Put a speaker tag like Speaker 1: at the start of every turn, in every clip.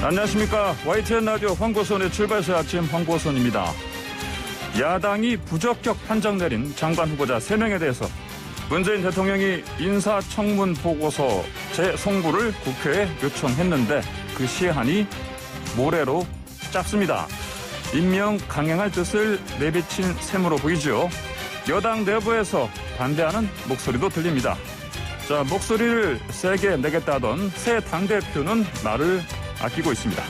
Speaker 1: 안녕하십니까. YTN 라디오 황보선의 출발새 아침 황보선입니다. 야당이 부적격 판정 내린 장관 후보자 3명에 대해서 문재인 대통령이 인사청문 보고서 재송부를 국회에 요청했는데 그 시한이 모레로 짧습니다. 임명 강행할 뜻을 내비친 셈으로 보이죠. 여당 내부에서 반대하는 목소리도 들립니다. 자, 목소리를 세게 내겠다던 새 당대표는 말을 아끼고 있습니다.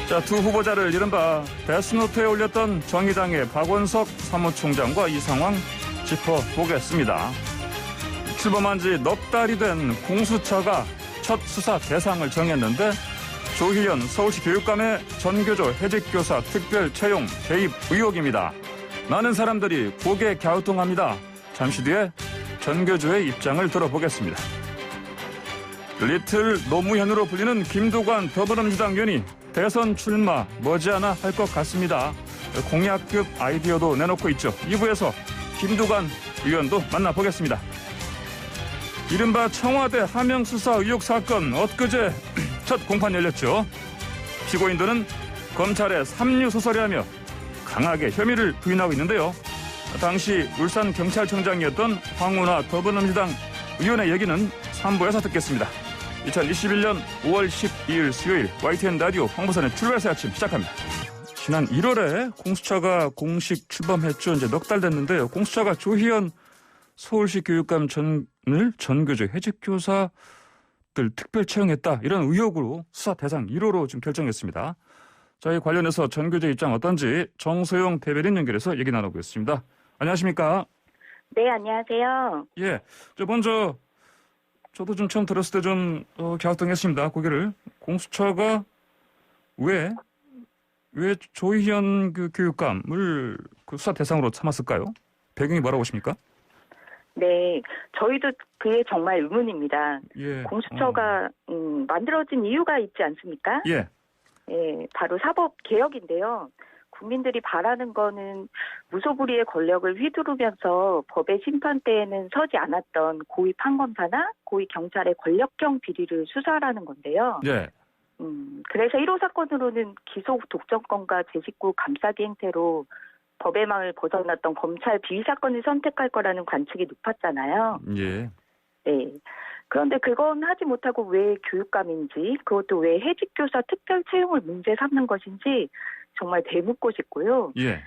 Speaker 1: 자, 두 후보자를 이른바 데스노트에 올렸던 정의당의 박원석 사무총장과 이 상황 짚어보겠습니다. 출범한 지 넉 달이 된 공수처가 첫 수사 대상을 정했는데 조희연 서울시 교육감의 전교조 해직교사 특별 채용 개입 의혹입니다. 많은 사람들이 고개 갸우뚱합니다. 잠시 뒤에 전교조의 입장을 들어보겠습니다. 리틀 노무현으로 불리는 김두관 더불어민주당 의원이 대선 출마 머지않아 할 것 같습니다. 공약급 아이디어도 내놓고 있죠. 2부에서 김두관 의원도 만나보겠습니다. 이른바 청와대 하명수사 의혹 사건 엊그제 첫 공판 열렸죠. 피고인들은 검찰에 삼류소설이라며 강하게 혐의를 부인하고 있는데요. 당시 울산경찰청장이었던 황운하 더불어민주당 의원의 얘기는 3부에서 듣겠습니다. 2021년 5월 12일 수요일 YTN 라디오 황보선의 출발새 아침 시작합니다. 지난 1월에 공수처가 공식 출범했죠. 이제 넉 달 됐는데요. 공수처가 조희연 서울시 교육감 전을 전교조 해직교사들 특별 채용했다. 이런 의혹으로 수사 대상 1호로 지금 결정했습니다. 자, 이 관련해서 전교조 입장 어떤지 정소영 대변인 연결해서 얘기 나눠보겠습니다. 안녕하십니까?
Speaker 2: 네, 안녕하세요.
Speaker 1: 예, 먼저 저도 좀 처음 들었을 때 좀 갸우뚱했습니다. 고개를. 공수처가 왜 조희연 그 교육감을 그 수사 대상으로 삼았을까요? 배경이 뭐라고 보십니까?
Speaker 2: 네, 저희도 그게 정말 의문입니다.
Speaker 1: 예.
Speaker 2: 공수처가 만들어진 이유가 있지 않습니까?
Speaker 1: 예.
Speaker 2: 예, 바로 사법 개혁인데요. 국민들이 바라는 거는 무소불위의 권력을 휘두르면서 법의 심판대에는 서지 않았던 고위 판검사나 고위 경찰의 권력형 비리를 수사하라는 건데요.
Speaker 1: 예.
Speaker 2: 그래서 1호 사건으로는 기소 독점권과 제 식구 감싸기 행태로 법의 망을 벗어났던 검찰 비위 사건을 선택할 거라는 관측이 높았잖아요.
Speaker 1: 예.
Speaker 2: 네. 그런데 그건 하지 못하고 왜 교육감인지, 그것도 왜 해직교사 특별 채용을 문제 삼는 것인지 정말 되묻고 싶고요.
Speaker 1: 예.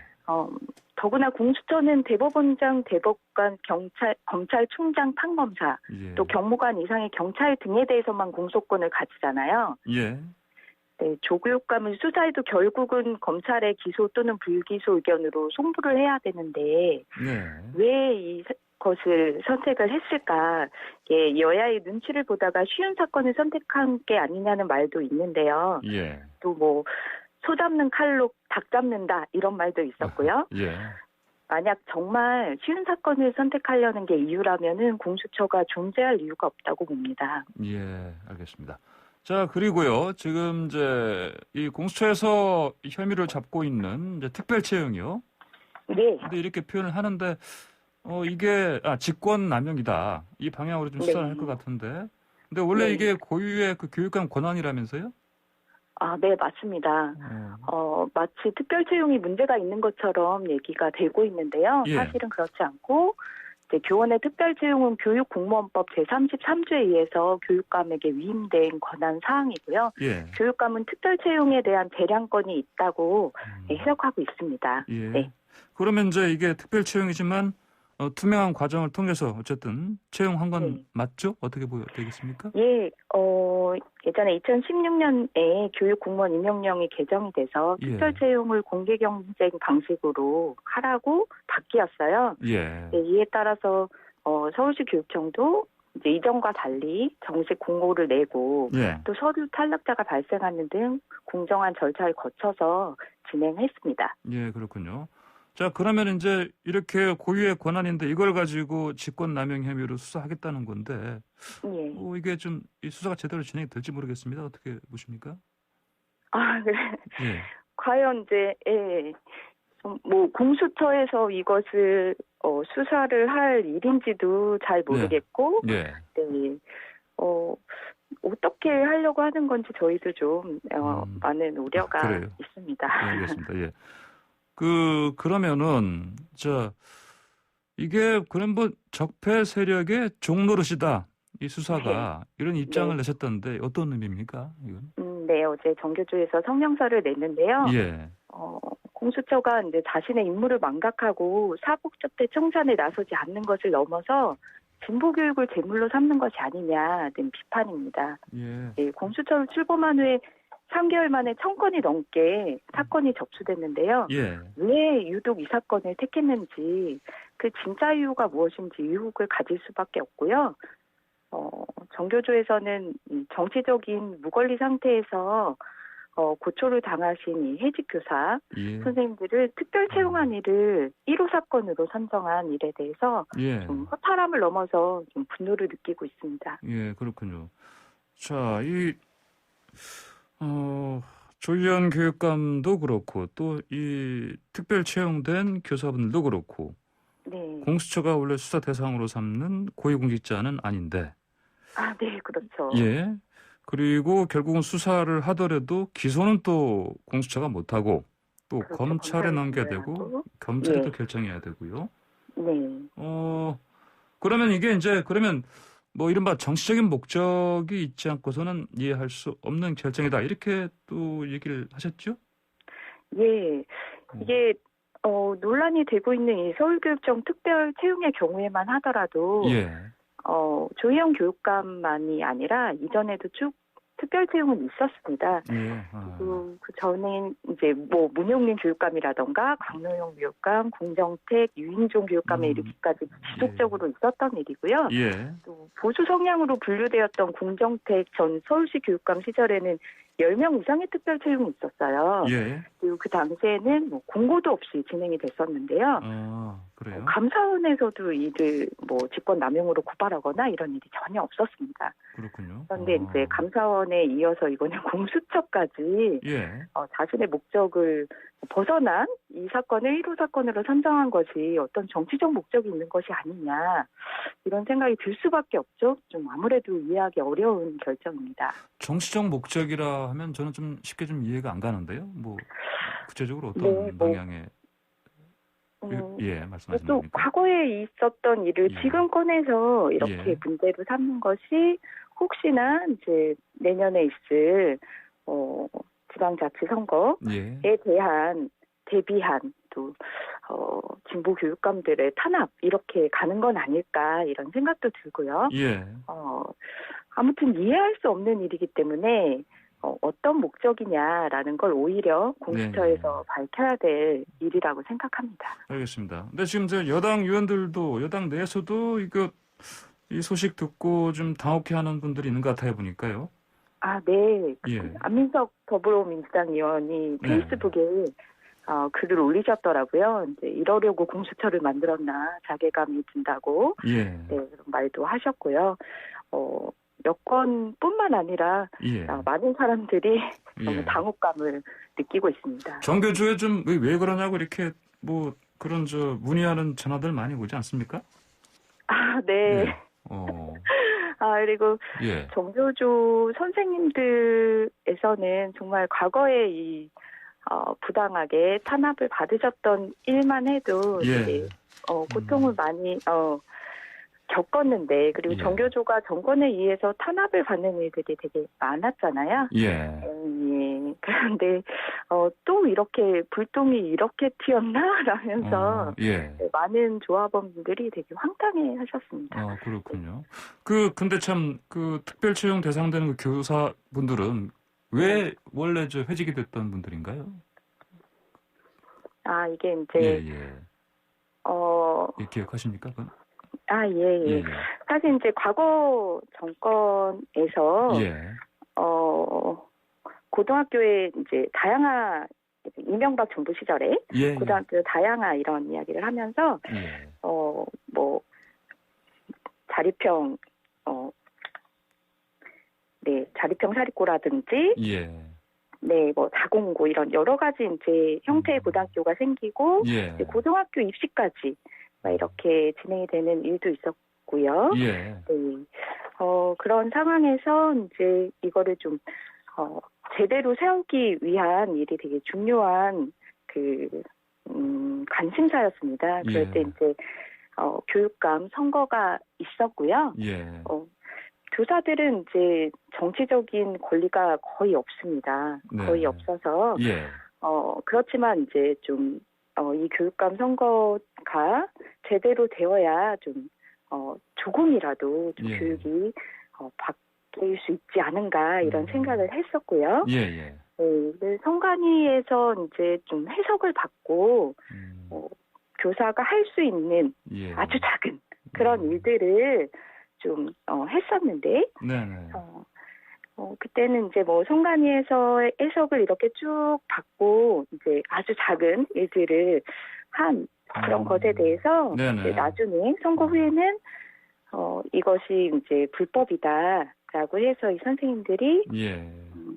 Speaker 2: 더구나 공수처는 대법원장, 대법관, 검찰총장, 판검사,
Speaker 1: 예.
Speaker 2: 또 경무관 이상의 경찰 등에 대해서만 공소권을 가지잖아요.
Speaker 1: 예.
Speaker 2: 네, 조 교육감을 수사해도 결국은 검찰의 기소 또는 불기소 의견으로 송부를 해야 되는데
Speaker 1: 네.
Speaker 2: 왜 이것을 선택을 했을까? 예, 여야의 눈치를 보다가 쉬운 사건을 선택한 게 아니냐는 말도 있는데요.
Speaker 1: 예.
Speaker 2: 또 뭐 소 잡는 칼로 닭 잡는다 이런 말도 있었고요.
Speaker 1: 예.
Speaker 2: 만약 정말 쉬운 사건을 선택하려는 게 이유라면은 공수처가 존재할 이유가 없다고 봅니다.
Speaker 1: 예, 알겠습니다. 자, 그리고요. 지금 이제 이 공수처에서 혐의를 잡고 있는 이제 특별 채용이요.
Speaker 2: 네.
Speaker 1: 근데 이렇게 표현을 하는데 이게 직권 남용이다. 이 방향으로 좀 수사를 할 것 같은데. 근데 원래 이게 고유의 그 교육감 권한이라면서요?
Speaker 2: 아, 네, 맞습니다. 마치 특별 채용이 문제가 있는 것처럼 얘기가 되고 있는데요.
Speaker 1: 예.
Speaker 2: 사실은 그렇지 않고 이제 교원의 특별 채용은 교육공무원법 제33조에 의해서 교육감에게 위임된 권한 사항이고요.
Speaker 1: 예.
Speaker 2: 교육감은 특별 채용에 대한 재량권이 있다고 해석하고 있습니다.
Speaker 1: 예.
Speaker 2: 네.
Speaker 1: 그러면 이제 이게 특별 채용이지만 투명한 과정을 통해서 어쨌든 채용한 건 맞죠? 어떻게 되겠습니까?
Speaker 2: 예, 예전에 2016년에 교육공무원 임용령이 개정이 돼서 특별 채용을 공개 경쟁 방식으로 하라고 바뀌었어요.
Speaker 1: 예.
Speaker 2: 네, 이에 따라서 서울시 교육청도 이제 이전과 달리 정식 공고를 내고 또 서류 탈락자가 발생하는 등 공정한 절차를 거쳐서 진행했습니다.
Speaker 1: 예, 그렇군요. 자, 그러면 이제 이렇게 고유의 권한인데 이걸 가지고 직권남용 혐의로 수사하겠다는 건데, 이게 좀 이 수사가 제대로 진행이 될지 모르겠습니다. 어떻게 보십니까?
Speaker 2: 아, 그래.
Speaker 1: 예.
Speaker 2: 과연 이제 뭐 공수처에서 이것을 수사를 할 일인지도 잘 모르겠고,
Speaker 1: 네.
Speaker 2: 네. 어떻게 하려고 하는 건지 저희도 좀 많은 우려가
Speaker 1: 그래요.
Speaker 2: 있습니다.
Speaker 1: 예, 알겠습니다. 예. 그러면은 이게 그럼 뭐 적폐 세력의 종노릇이다. 이 수사가 이런 입장을
Speaker 2: 네.
Speaker 1: 내셨던데 어떤 의미입니까? 이건?
Speaker 2: 네, 어제 정교조에서 성명서를 냈는데요.
Speaker 1: 예.
Speaker 2: 공수처가 이제 자신의 임무를 망각하고 사법적대 청산에 나서지 않는 것을 넘어서 진보교육을 제물로 삼는 것이 아니냐는 비판입니다.
Speaker 1: 예.
Speaker 2: 네, 공수처를 출범한 후에 3개월 만에 1000건이 넘게 사건이 접수됐는데요.
Speaker 1: 예.
Speaker 2: 왜 유독 이 사건을 택했는지 그 진짜 이유가 무엇인지 의혹을 가질 수밖에 없고요. 정교조에서는 이 정치적인 무권리 상태에서 고초를 당하신 이 해직 교사
Speaker 1: 예.
Speaker 2: 선생님들을 특별 채용한 일을 1호 사건으로 선정한 일에 대해서
Speaker 1: 예.
Speaker 2: 좀 허탈함을 넘어서 좀 분노를 느끼고 있습니다.
Speaker 1: 예, 그렇군요. 자, 조희연 교육감도 그렇고 또 이 특별 채용된 교사분들도 그렇고
Speaker 2: 네.
Speaker 1: 공수처가 원래 수사 대상으로 삼는 고위공직자는 아닌데.
Speaker 2: 네, 그렇죠.
Speaker 1: 예. 그리고 결국은 수사를 하더라도 기소는 또 공수처가 못하고 또
Speaker 2: 그렇죠.
Speaker 1: 검찰에
Speaker 2: 검찰이
Speaker 1: 넘겨야
Speaker 2: 조사를
Speaker 1: 되고
Speaker 2: 하고.
Speaker 1: 검찰이
Speaker 2: 예.
Speaker 1: 또 결정해야 되고요.
Speaker 2: 네.
Speaker 1: 그러면 이게 이제 그러면 뭐 이른바 정치적인 목적이 있지 않고서는 이해할 수 없는 결정이다. 이렇게 또 얘기를 하셨죠?
Speaker 2: 예. 이게 논란이 되고 있는 이 서울교육청 특별 채용의 경우에만 하더라도
Speaker 1: 예.
Speaker 2: 조희영 교육감만이 아니라 이전에도 쭉 특별 채용은 있었습니다.
Speaker 1: 예.
Speaker 2: 그 전에 이제 뭐 문용민 교육감이라던가 강노영 교육감, 공정택, 유인종 교육감에 이르기까지 지속적으로 있었던 일이고요.
Speaker 1: 예.
Speaker 2: 또 보수 성향으로 분류되었던 공정택 전 서울시 교육감 시절에는 10명 이상의 특별 채용이 있었어요.
Speaker 1: 예.
Speaker 2: 그리고 그 당시에는 뭐 공고도 없이 진행이 됐었는데요.
Speaker 1: 그래요?
Speaker 2: 감사원에서도 이들 뭐 직권 남용으로 고발하거나 이런 일이 전혀 없었습니다.
Speaker 1: 그렇군요.
Speaker 2: 그런데 이제 감사원에 이어서 이번에 공수처까지
Speaker 1: 예.
Speaker 2: 자신의 목적을 벗어난 이 사건을 1호 사건으로 선정한 것이 어떤 정치적 목적이 있는 것이 아니냐 이런 생각이 들 수밖에 없죠. 좀 아무래도 이해하기 어려운 결정입니다.
Speaker 1: 정치적 목적이라 하면 저는 좀 쉽게 좀 이해가 안 가는데요. 뭐 구체적으로 어떤 방향의 말씀하시는
Speaker 2: 또
Speaker 1: 겁니까?
Speaker 2: 과거에 있었던 일을
Speaker 1: 예.
Speaker 2: 지금 꺼내서 이렇게 문제로 삼는 것이 혹시나 이제 내년에 있을 지방자치선거에 대한 대비한 또 진보 교육감들의 탄압 이렇게 가는 건 아닐까 이런 생각도 들고요.
Speaker 1: 예.
Speaker 2: 아무튼 이해할 수 없는 일이기 때문에 어떤 목적이냐라는 걸 오히려 공수처에서 밝혀야 될 일이라고 생각합니다.
Speaker 1: 알겠습니다. 근데 지금 여당 의원들도 여당 내에서도 이 소식 듣고 좀 당혹해하는 분들이 있는 것 같아요 보니까요.
Speaker 2: 네.
Speaker 1: 예.
Speaker 2: 안민석 더불어민주당 의원이 페이스북에 글을 올리셨더라고요. 이제 이러려고 공수처를 만들었나 자괴감이 든다고 그런 말도 하셨고요. 여권뿐만 아니라 많은 사람들이 너무 당혹감을 느끼고 있습니다.
Speaker 1: 정교조에 좀 왜 그러냐고 이렇게 뭐 그런 문의하는 전화들 많이 오지 않습니까?
Speaker 2: 네. 그리고 정교조 선생님들에서는 정말 과거에 이 부당하게 탄압을 받으셨던 일만 해도 이제, 고통을 많이 겪었는데 그리고 정교조가 정권에 의해서 탄압을 받는 일들이 되게 많았잖아요. 그런데 또 이렇게 불똥이 이렇게 튀었나라면서 많은 조합원분들이 되게 황당해하셨습니다.
Speaker 1: 그렇군요. 근데 참 특별 채용 대상되는 교사분들은 왜 원래 회직이 됐던 분들인가요?
Speaker 2: 이게 이제
Speaker 1: 기억하십니까? 그건?
Speaker 2: 사실 이제 과거 정권에서 고등학교에 이제 다양한 이명박 정부 시절에 고등학교 다양한 이런 이야기를 하면서 뭐 자립형 자립형 사립고라든지 뭐 다공고 이런 여러 가지 이제 형태의 고등학교가 생기고 이제 고등학교 입시까지 이렇게 진행이 되는 일도 있었고요. 그런 상황에서 이제 이거를 좀 제대로 세우기 위한 일이 되게 중요한 관심사였습니다. 그럴
Speaker 1: 예.
Speaker 2: 때 이제 교육감 선거가 있었고요.
Speaker 1: 예.
Speaker 2: 교사들은 이제 정치적인 권리가 거의 없습니다.
Speaker 1: 네.
Speaker 2: 거의 없어서
Speaker 1: 예.
Speaker 2: 그렇지만 이제 좀 이 교육감 선거가 제대로 되어야 좀 조금이라도 좀
Speaker 1: 예.
Speaker 2: 교육이 바뀔 수 있지 않은가 이런 생각을 했었고요.
Speaker 1: 예. 예.
Speaker 2: 네, 선관위에서 이제 좀 해석을 받고 교사가 할 수 있는
Speaker 1: 예.
Speaker 2: 아주 작은 그런 일들을 좀 했었는데
Speaker 1: 네네.
Speaker 2: 그때는 이제 뭐 선관위에서 해석을 이렇게 쭉 받고 이제 아주 작은 일들을 한 그런 것에 대해서 이제 나중에 선거 후에는 이것이 이제 불법이다라고 해서 이 선생님들이
Speaker 1: 예.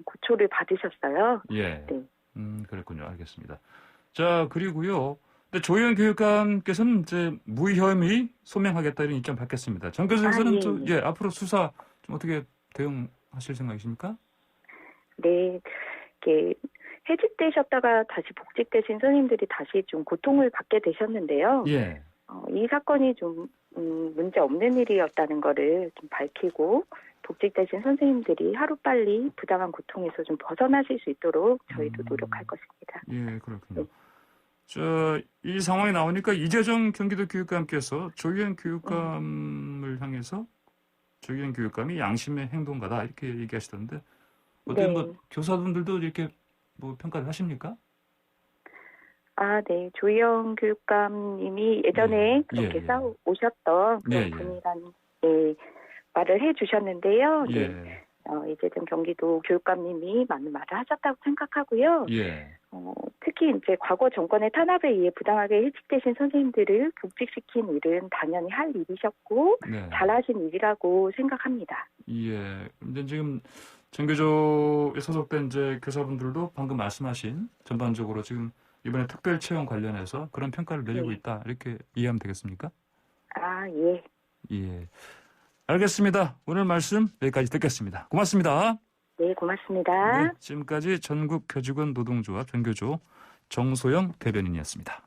Speaker 2: 고초를 받으셨어요.
Speaker 1: 예.
Speaker 2: 네.
Speaker 1: 그랬군요. 알겠습니다. 자, 그리고요. 근데 조희연 교육감께서는 이제 무혐의 소명하겠다 이런 입장 밝혔습니다. 정 교수께서는 앞으로 수사 좀 어떻게 대응하실 생각이십니까?
Speaker 2: 네. 이렇게 해직되셨다가 다시 복직되신 선생님들이 다시 좀 고통을 받게 되셨는데요.
Speaker 1: 예.
Speaker 2: 이 사건이 좀 문제 없는 일이었다는 거를 좀 밝히고 복직되신 선생님들이 하루빨리 부당한 고통에서 좀 벗어나실 수 있도록 저희도 노력할 것입니다.
Speaker 1: 예, 그렇군요. 이 상황이 나오니까 이재정 경기도 교육감께서 조희연 교육감을 향해서 조희연 교육감이 양심의 행동가다 이렇게 얘기하시던데 어떤 뭐 교사분들도 이렇게 뭐 평가를 하십니까?
Speaker 2: 네. 조희연 교육감님이 예전에 그렇게 싸우셨던 그런 분이라는 말을 해주셨는데요. 네. 이재정 경기도 교육감님이 많은 말을 하셨다고 생각하고요. 특히 이제 과거 정권의 탄압에 의해 부당하게 해직되신 선생님들을 복직시킨 일은 당연히 할 일이셨고 잘하신 일이라고 생각합니다.
Speaker 1: 예. 근데 지금 전교조에 소속된 이제 교사분들도 방금 말씀하신 전반적으로 지금 이번에 특별 채용 관련해서 그런 평가를 내리고 있다 이렇게 이해하면 되겠습니까?
Speaker 2: 예.
Speaker 1: 예. 알겠습니다. 오늘 말씀 여기까지 듣겠습니다. 고맙습니다.
Speaker 2: 네, 고맙습니다.
Speaker 1: 네, 지금까지 전국교직원 노동조합 전교조 정소영 대변인이었습니다.